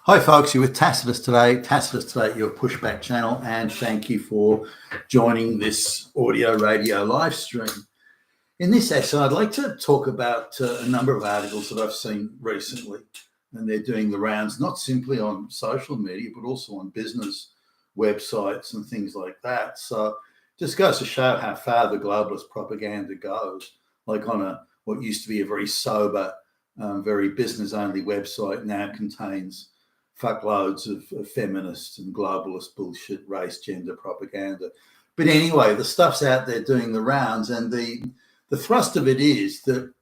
Hi folks, you're with Tacitus today. Tacitus today, your pushback channel, and thank you for joining this audio radio live stream. In this essay, I'd like to talk about a number of articles that I've seen recently, and they're doing the rounds not simply on social media, but also on business websites and things like that. So just goes to show how far the globalist propaganda goes. Like on what used to be a very sober, very business-only website now contains fuckloads of feminist and globalist bullshit, race, gender propaganda. But anyway, the stuff's out there doing the rounds, and the thrust of it is that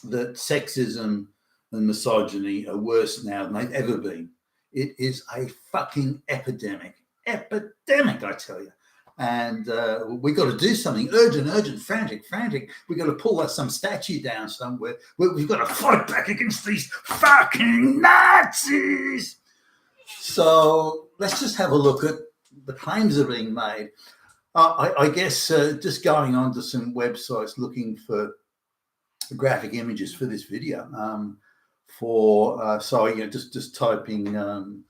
sexism and misogyny are worse now than they've ever been. It is a fucking epidemic, I tell you. And we got to do something urgent, frantic. We got to pull some statue down somewhere. We've got to fight back against these fucking Nazis. So let's just have a look at the claims that are being made. I guess just going on to some websites looking for graphic images for this video. Just typing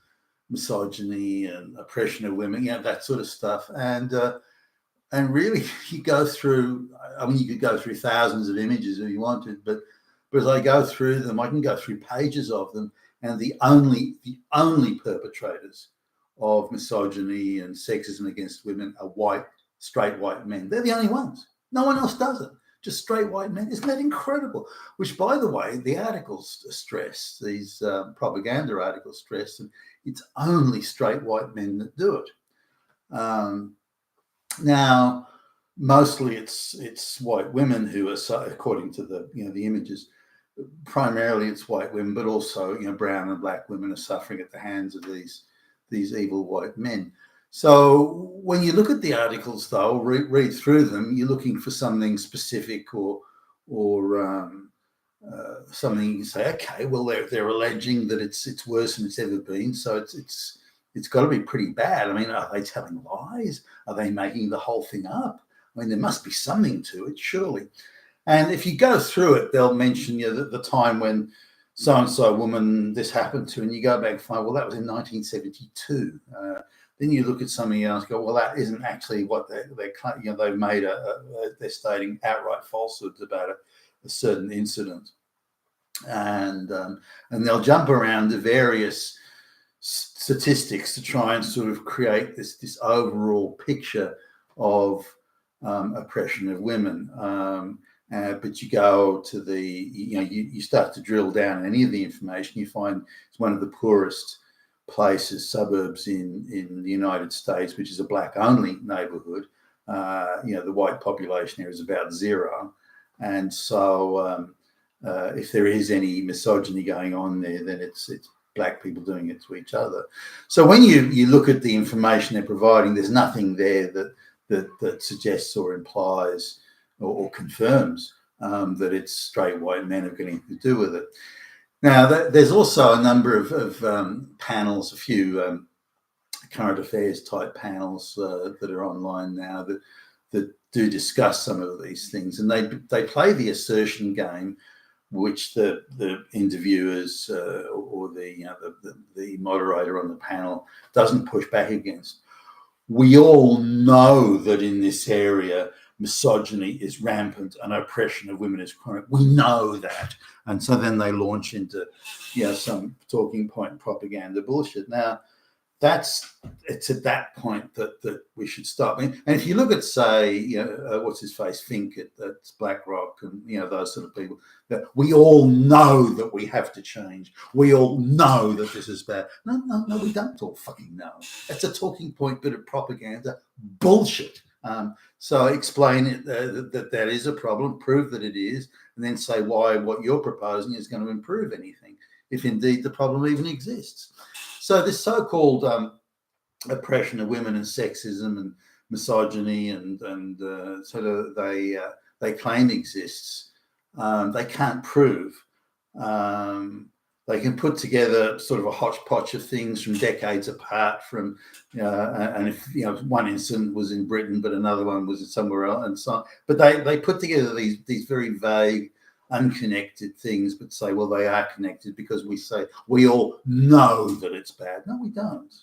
misogyny and oppression of women, that sort of stuff. And really, you go through. I mean, you could go through thousands of images if you wanted, but as I go through them, I can go through pages of them, and the only perpetrators of misogyny and sexism against women are straight white men. They're the only ones. No one else does it. Just straight white men. Isn't that incredible? Which, by the way, the articles stress, these propaganda articles stress, and it's only straight white men that do it. Now, mostly it's white women who are, so, according to the images, primarily it's white women, but also brown and black women are suffering at the hands of these evil white men. So when you look at the articles, though, read through them, you're looking for something specific or something you can say, okay, well, they're alleging that it's worse than it's ever been, so it's got to be pretty bad. I mean, are they telling lies? Are they making the whole thing up? I mean, there must be something to it, surely. And if you go through it, they'll mention the time when so-and-so woman this happened to, and you go back and find, well, that was in 1972. Then you look at something else, go, well, that isn't actually what they've made they're stating outright falsehoods about a certain incident, and they'll jump around to various statistics to try and sort of create this overall picture of oppression of women. But you go to you start to drill down in any of the information, you find it's one of the poorest places, suburbs in the United States, which is a black-only neighborhood. The white population there is about zero. And so if there is any misogyny going on there, then it's black people doing it to each other. So when you look at the information they're providing, there's nothing there that suggests or implies or confirms that it's straight white men have got anything to do with it. Now, there's also a number of panels, a few current affairs type panels that are online now that do discuss some of these things, and they play the assertion game, which the interviewers or the moderator on the panel doesn't push back against. We all know that in this area, misogyny is rampant and oppression of women is chronic. We know that. And so then they launch into, some talking point propaganda bullshit. Now, it's at that point that we should stop. And if you look at, say, what's his face, Fink at BlackRock, and those sort of people, that we all know that we have to change. We all know that this is bad. No, we don't all fucking know. It's a talking point bit of propaganda bullshit. So explain it, that is a problem, prove that it is, and then say why what you're proposing is going to improve anything, if indeed the problem even exists. So this so-called oppression of women and sexism and misogyny and sort of they claim exists, they can't prove. They can put together sort of a hodgepodge of things from decades apart from, and if one incident was in Britain, but another one was somewhere else, and so on. But they put together these very vague, unconnected things, but say, well, they are connected because we all know that it's bad. No, we don't.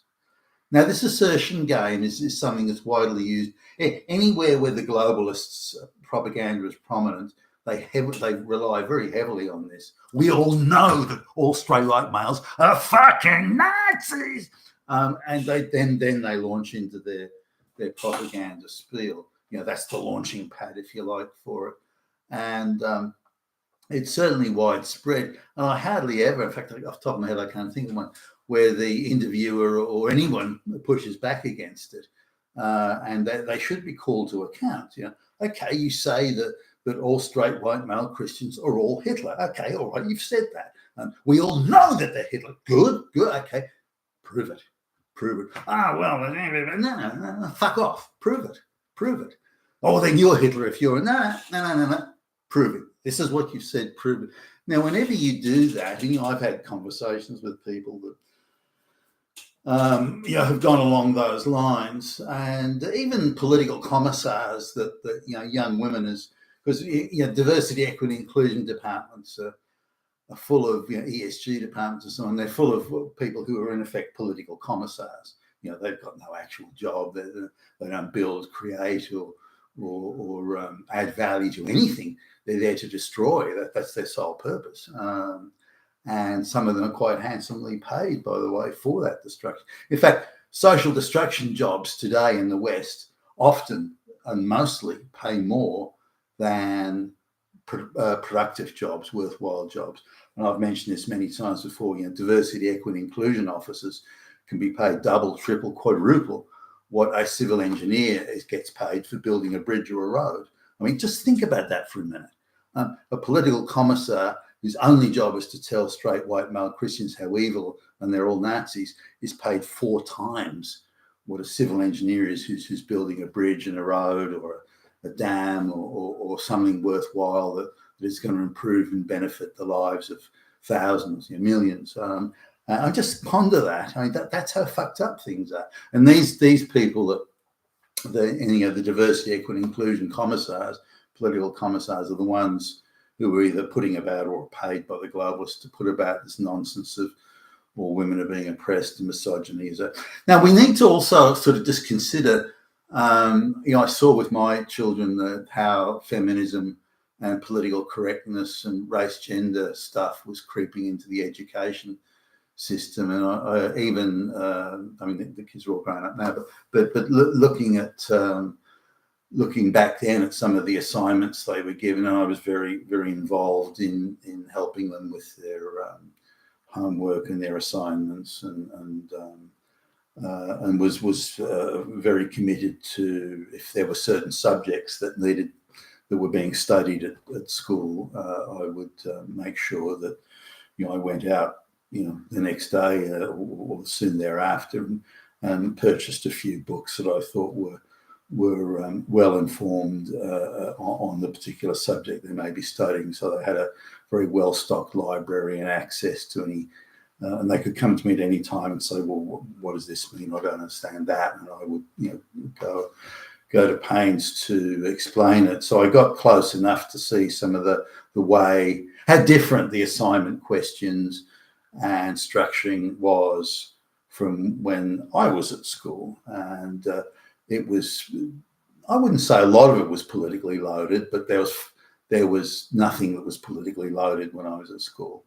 Now, this assertion game is something that's widely used anywhere where the globalists' propaganda is prominent. They rely very heavily on this. We all know that all straight white males are fucking Nazis, and then they launch into their propaganda spiel. That's the launching pad, if you like, for it, and it's certainly widespread. And I hardly ever, in fact, off the top of my head, I can't think of one where the interviewer or anyone pushes back against it, and they should be called to account. Okay, you say that all straight white male Christians are all Hitler. Okay, all right, you've said that. We all know that they're Hitler. Good. Okay, prove it. No, fuck off. Prove it. Oh, then you're Hitler if you're no. Prove it. This is what you said. Prove it. Now, whenever you do that, and I've had conversations with people that have gone along those lines, and even political commissars that young women because diversity, equity, inclusion departments are full of ESG departments and so on. They're full of people who are in effect political commissars. They've got no actual job. They don't build, create, or add value to anything. They're there to destroy. That's their sole purpose. And some of them are quite handsomely paid, by the way, for that destruction. In fact, social destruction jobs today in the West often and mostly pay more than productive jobs, worthwhile jobs. And I've mentioned this many times before. Diversity, equity, inclusion officers can be paid double, triple, quadruple what a civil engineer gets paid for building a bridge or a road. I mean, just think about that for a minute. A political commissar whose only job is to tell straight white male Christians how evil and they're all Nazis is paid 4 times what a civil engineer is who's building a bridge and a road or a dam or something worthwhile that is going to improve and benefit the lives of thousands, millions. I just ponder that. I mean, that's how fucked up things are. And these people the diversity, equity, inclusion commissars, political commissars, are the ones who are either putting about or paid by the globalists to put about this nonsense of all women are being oppressed and misogyny. Now, we need to also sort of just consider, I saw with my children how feminism and political correctness and race gender stuff was creeping into the education system. And I even, the kids are all grown up now, but looking back then at some of the assignments they were given, and I was very, very involved in helping them with their homework and their assignments, and was very committed to, if there were certain subjects that were being studied at school, I would make sure that I went out the next day or soon thereafter and purchased a few books that I thought were well informed on the particular subject they may be studying. So they had a very well stocked library and access to any, and they could come to me at any time and say, well, what does this mean? I don't understand that. And I would go to pains to explain it. So I got close enough to see some of the way, how different the assignment questions and structuring was from when I was at school. And it was, I wouldn't say a lot of it was politically loaded, but there was nothing that was politically loaded when I was at school.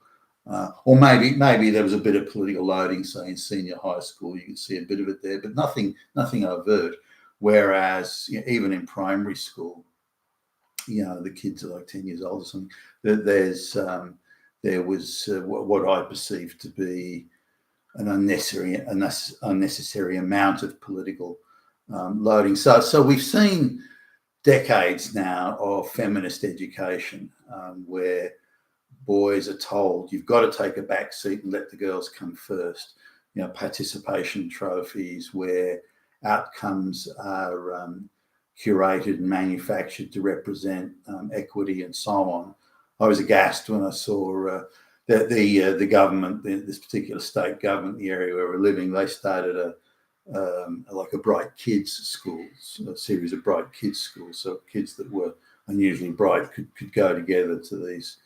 Or maybe there was a bit of political loading, say in senior high school, you could see a bit of it there, but nothing overt. Whereas even in primary school, the kids are like 10 years old or something, there was what I perceived to be an unnecessary amount of political loading. So we've seen decades now of feminist education where boys are told you've got to take a back seat and let the girls come first. Participation trophies where outcomes are curated and manufactured to represent equity and so on. I was aghast when I saw the government, this particular state government, the area where we're living, they started a bright kids school, a series of bright kids schools. So kids that were unusually bright could go together to these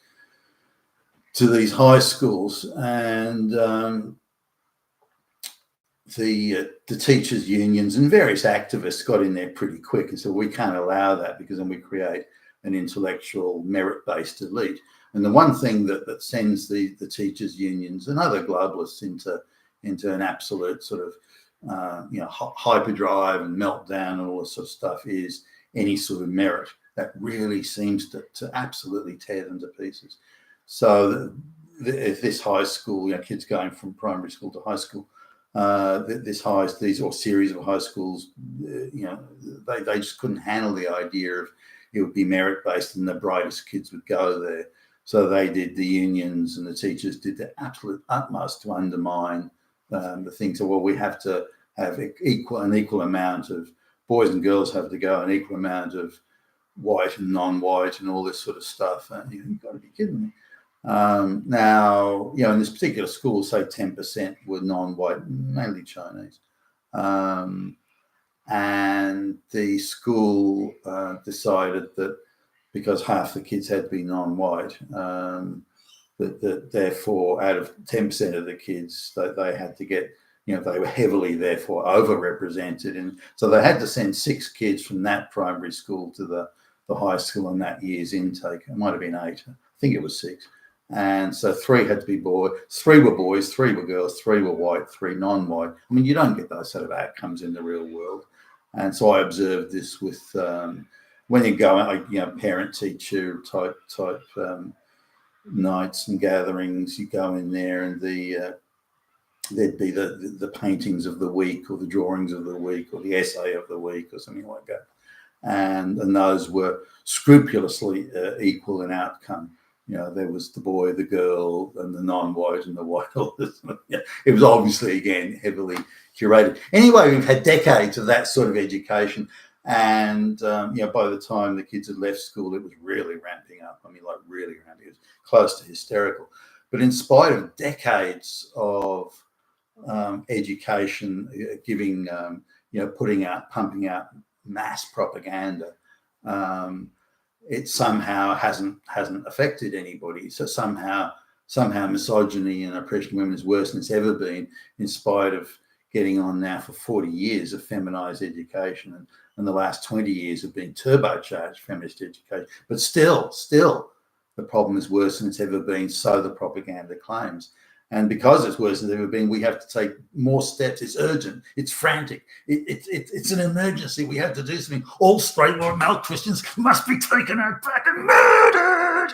to these high schools, and the teachers' unions and various activists got in there pretty quick and said, we can't allow that because then we create an intellectual merit-based elite. And the one thing that sends the teachers' unions and other globalists into an absolute sort of hyperdrive and meltdown and all this sort of stuff is any sort of merit. That really seems to absolutely tear them to pieces. So if this high school, kids going from primary school to high school, these or series of high schools, they just couldn't handle the idea of it would be merit based and the brightest kids would go there. So they did, the unions and the teachers did their absolute utmost to undermine the thing. So, well, we have to have an equal amount of boys and girls have to go, an equal amount of white and non-white and all this sort of stuff. And you've got to be kidding me. Now, in this particular school, say 10% were non-white, mainly Chinese. And the school decided that because half the kids had to be non-white, that therefore out of 10% of the kids, they had to get, they were heavily therefore overrepresented. And so they had to send 6 kids from that primary school to the high school on that year's intake. It might have been 8. I think it was 6. And so 3 had to be boys, 3 were boys, 3 were girls, 3 were white, 3 non-white. I mean, you don't get those sort of outcomes in the real world. And so I observed this with when you go, parent-teacher type nights and gatherings, you go in there and there'd be the paintings of the week or the drawings of the week or the essay of the week or something like that. And those were scrupulously equal in outcome. There was the boy, the girl, and the non-white and the white. It was obviously, again, heavily curated. Anyway, we've had decades of that sort of education. And, by the time the kids had left school, it was really ramping up. I mean, like really ramping. It was close to hysterical. But in spite of decades of education giving, pumping out mass propaganda, it somehow hasn't affected anybody. So somehow misogyny and oppression of women is worse than it's ever been, in spite of getting on now for 40 years of feminized education, and the last 20 years have been turbocharged feminist education. But still, the problem is worse than it's ever been, so the propaganda claims. And because it's worse than it's ever been, we have to take more steps. It's urgent. It's frantic. It's an emergency. We have to do something. All straight white male Christians must be taken out back and murdered.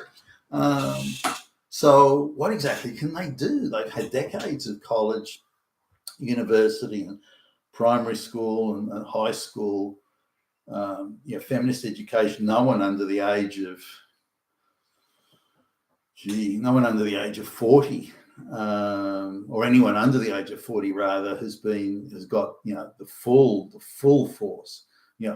So what exactly can they do? They've had decades of college, university, and primary school and high school, feminist education. No one under the age of 40. Or anyone under the age of 40 rather has got the full force,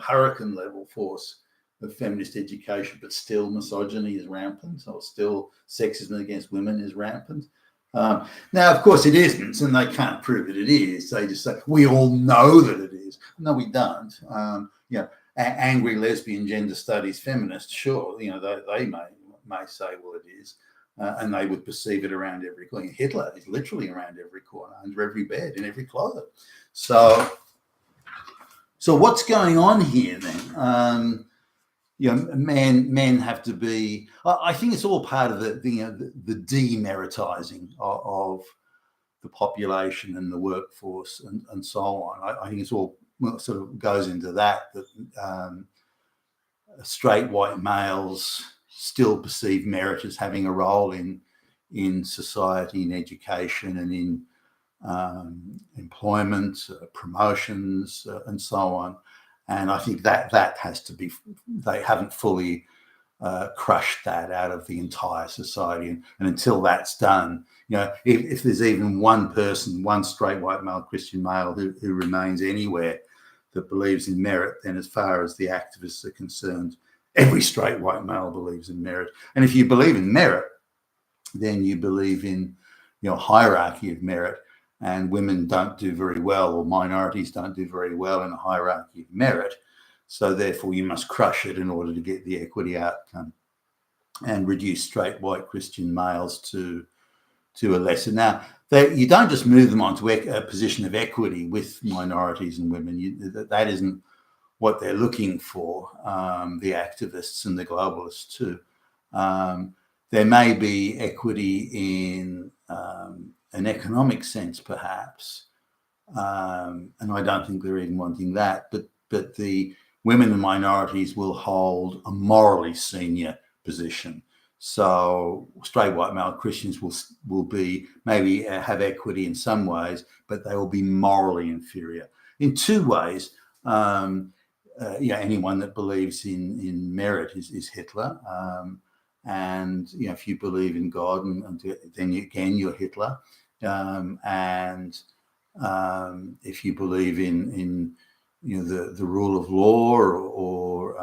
hurricane level force of feminist education, but still misogyny is rampant, or still sexism against women is rampant. Now, of course, it isn't, and they can't prove that it is. They just say we all know that it is. No, we don't. Angry lesbian gender studies feminists, sure, they may say, well, it is. And they would perceive it around every corner. Hitler is literally around every corner, under every bed, in every closet. So what's going on here then? Men have to be. I think it's all part of the demeritizing of the population and the workforce and so on. I think it's all sort of goes into that straight white males still perceive merit as having a role in society, in education, and in employment, promotions, and so on. And I think that has to be. They haven't fully crushed that out of the entire society, and until that's done, if there's even one person, one straight white male Christian male who remains anywhere that believes in merit, then as far as the activists are concerned, every straight white male believes in merit. And if you believe in merit, then you believe in hierarchy of merit, and women don't do very well, or minorities don't do very well in a hierarchy of merit. So therefore you must crush it in order to get the equity outcome. and reduce straight white Christian males to a lesser. Now, you don't just move them onto a position of equity with minorities and women. That isn't what they're looking for, the activists and the globalists too. There may be equity in an economic sense, perhaps, and I don't think they're even wanting that. But the women and minorities will hold a morally senior position. So straight white male Christians will be maybe have equity in some ways, but they will be morally inferior in two ways. Anyone that believes in merit is Hitler, and if you believe in God, and then again you're Hitler, and if you believe in the rule of law or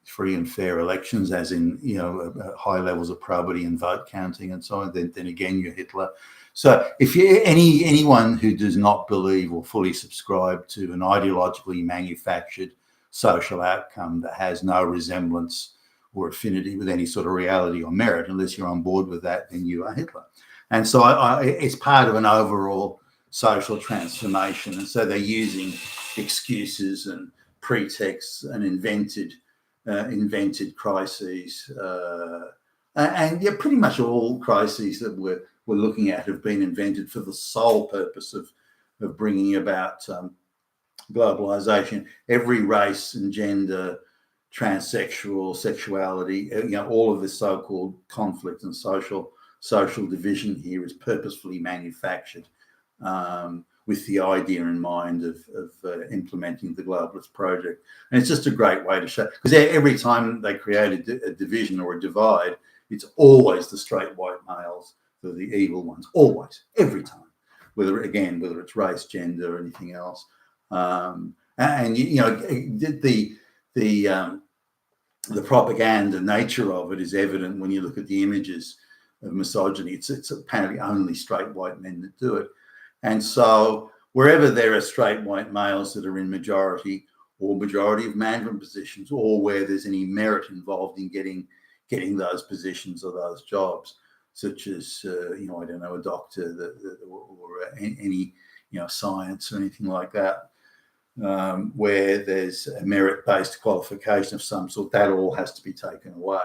free and fair elections, as in high levels of probity and vote counting and so on, then again you're Hitler. So if you anyone who does not believe or fully subscribe to an ideologically manufactured social outcome that has no resemblance or affinity with any sort of reality or merit, unless you're on board with that, then you are Hitler. And so it's part of an overall social transformation. And so they're using excuses and pretexts and invented crises. And pretty much all crises that we're looking at have been invented for the sole purpose of bringing about globalization. Every race and gender, transsexual, sexuality, all of this so-called conflict and social division here is purposefully manufactured with the idea in mind of implementing the globalist project. And it's just a great way to show, because every time they create a division or a divide, it's always the straight white males that are the evil ones, always, every time, whether it's race, gender, or anything else. The propaganda nature of it is evident when you look at the images of misogyny. It's apparently only straight white men that do it. And so wherever there are straight white males that are in majority or majority of management positions, or where there's any merit involved in getting those positions or those jobs, such as a doctor or any science or anything like that, where there's a merit-based qualification of some sort, that all has to be taken away.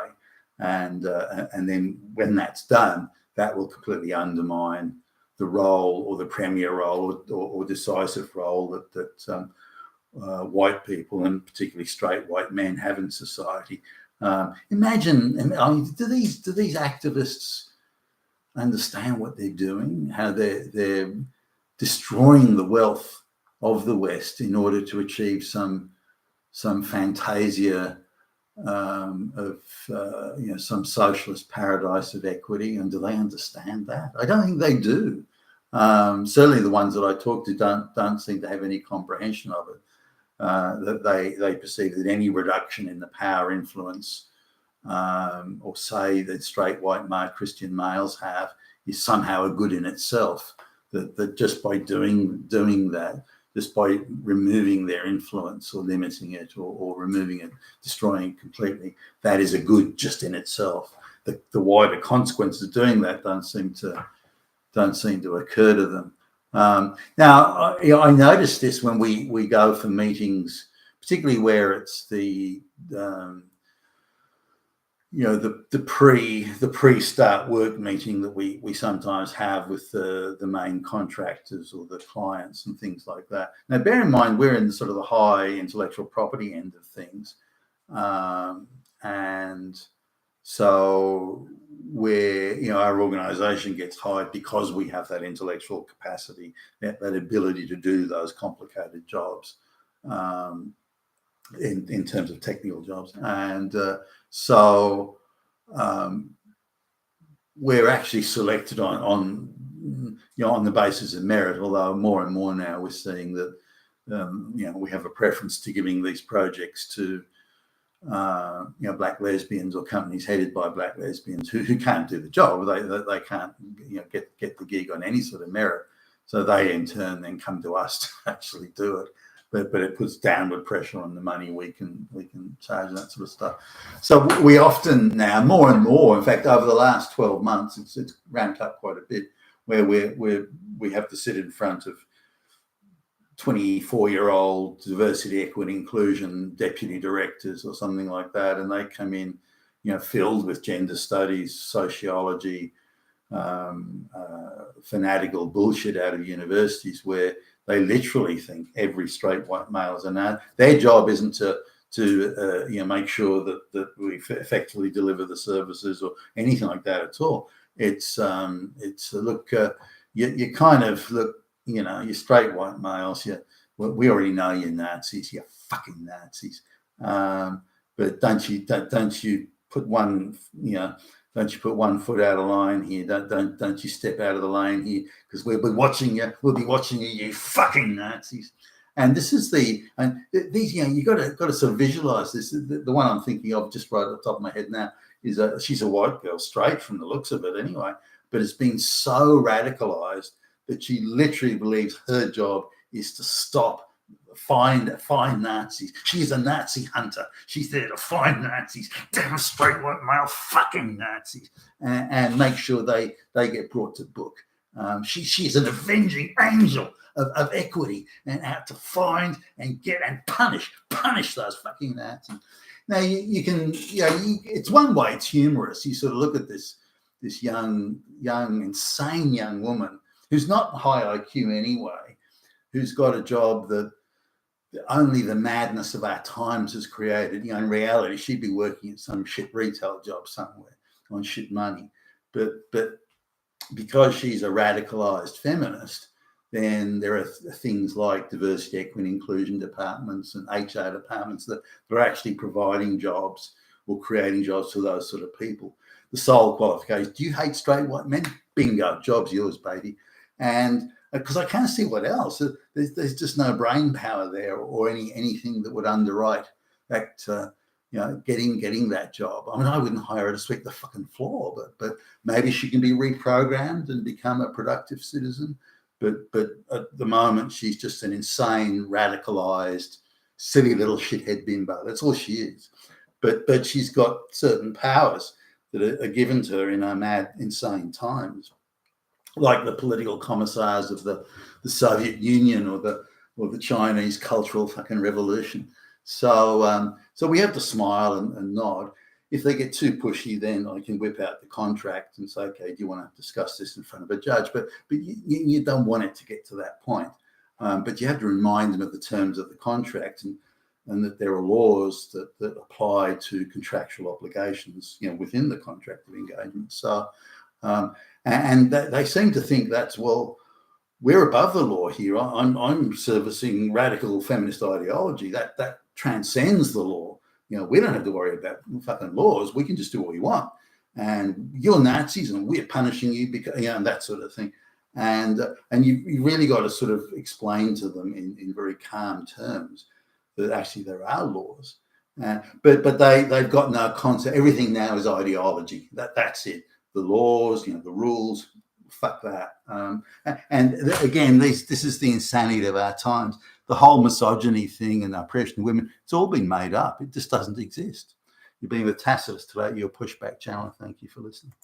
And then when that's done, that will completely undermine the role or the premier role or decisive role that white people, and particularly straight white men, have in society. Imagine, do these activists understand what they're doing? How they're destroying the wealth of the West in order to achieve some fantasia of some socialist paradise of equity. And do they understand that? I don't think they do. Certainly the ones that I talk to don't seem to have any comprehension of it. That they perceive that any reduction in the power influence or say that straight white Christian males have is somehow a good in itself. That just by doing that, just by removing their influence or limiting it or removing it, destroying it completely, that is a good just in itself. The wider consequences of doing that don't seem to occur to them. Now, I noticed this when we go for meetings, particularly where it's the pre-start work meeting that we sometimes have with the main contractors or the clients and things like that. Now, bear in mind, we're in sort of the high intellectual property end of things. And so our organization gets hired because we have that intellectual capacity, that ability to do those complicated jobs in terms of technical jobs. And so we're actually selected on the basis of merit, although more and more now we're seeing that we have a preference to giving these projects to black lesbians or companies headed by black lesbians who can't do the job. They can't get the gig on any sort of merit. So they in turn then come to us to actually do it. but it puts downward pressure on the money we can charge and that sort of stuff. So we often now, more and more, in fact, over the last 12 months, it's ramped up quite a bit, where we have to sit in front of 24-year-old diversity, equity, inclusion deputy directors or something like that, and they come in, filled with gender studies, sociology, fanatical bullshit out of universities, where they literally think every straight white male is a nut. Their job isn't to make sure that we effectively deliver the services or anything like that at all. It's look, you kind of look, you straight white males. We already know you're Nazis. You're fucking Nazis. But don't you put one, don't you put one foot out of line here? Don't you step out of the lane here, because we'll be watching you. We'll be watching you, you fucking Nazis. And this is these, you got to sort of visualize this. The one I'm thinking of just right at the top of my head now is she's a white girl, straight from the looks of it anyway, but it's been so radicalized that she literally believes her job is to find Nazis. She's a Nazi hunter. She's there to find Nazis, damn straight white male fucking Nazis, and make sure they get brought to book. She's an avenging angel of equity, and out to find and get and punish those fucking Nazis. Now you can, it's one way it's humorous. You sort of look at this young, insane young woman who's not high IQ anyway, who's got a job that only the madness of our times has created. In reality, she'd be working at some shit retail job somewhere on shit money. But because she's a radicalized feminist, then there are things like diversity, equity, inclusion departments and HR departments that are actually providing jobs or creating jobs for those sort of people. The sole qualification: do you hate straight white men? Bingo, job's yours, baby. And because I can't see what else. There's just no brain power there, or anything that would underwrite that, getting that job. I mean, I wouldn't hire her to sweep the fucking floor, but maybe she can be reprogrammed and become a productive citizen. But at the moment, she's just an insane, radicalized, silly little shithead bimbo. That's all she is. But she's got certain powers that are given to her in our mad, insane times, like the political commissars of the Soviet Union or the Chinese Cultural fucking Revolution. So we have to smile and nod. If they get too pushy, then I can whip out the contract and say, okay, do you want to discuss this in front of a judge? But you don't want it to get to that point. But you have to remind them of the terms of the contract and that there are laws that apply to contractual obligations, within the contract of engagement. So, and they seem to think that's, well, we're above the law here. I'm servicing radical feminist ideology that transcends the law. We don't have to worry about fucking laws. We can just do what we want. And you're Nazis and we're punishing you because, and that sort of thing. And you really got to sort of explain to them in very calm terms that actually there are laws. But they've got no concept. Everything now is ideology. That's it. The laws, the rules, fuck that. And again, this is the insanity of our times. The whole misogyny thing and oppression of women, it's all been made up. It just doesn't exist. You've been with Tacitus today, your pushback channel. Thank you for listening.